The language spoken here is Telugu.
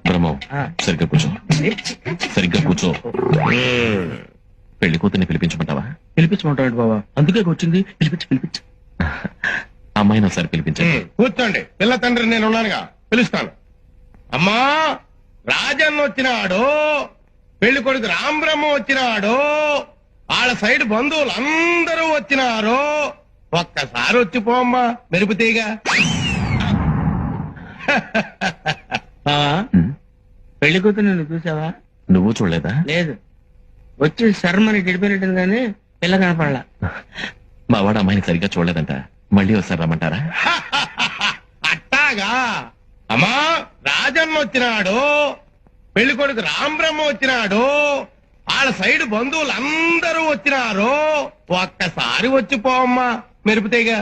బ్రహ్మం సరిగ్గా కూర్చో, సరిగ్గా కూర్చో. పెళ్లి కూతుర్ని పిలిపించమంటావా? పిలిపించమంటాడు బాబా, అందుకే వచ్చింది. పిలిపించు. అమ్మాయిని ఒకసారి పిలిపించండి. కూర్చోండి, పిల్ల తండ్రి నేను ఉన్నానుగా, పిలుస్తాను. అమ్మా, రాజన్న వచ్చినాడు, పెళ్లి కొడుకు రాంబ్రహ్మ వచ్చినాడు, వాళ్ళ సైడ్ బంధువులు అందరూ వచ్చినారు. ఒక్కసారి వచ్చి పోమ్మా మెరుపుతీగా. పెళ్లి కూతురు నువ్వు చూసావా? నువ్వు చూడలేదా? లేదు, వచ్చి శర్మని గడిపోయినట్టుంది కానీ పిల్ల కనపడలా. మా వాడు అమ్మాయిని సరిగ్గా చూడలేదంట, మళ్ళీ ఒకసారి రమ్మంటారా? అట్టాగా. అమ్మా, రాజన్న వచ్చినాడు, పెళ్లి కొడుకు రాంబ్రహ్మ వచ్చినాడు, వాళ్ళ సైడ్ బంధువులు అందరూ వచ్చినారు. ఒక్కసారి వచ్చి పోమ్మా మెరుపుతీగా.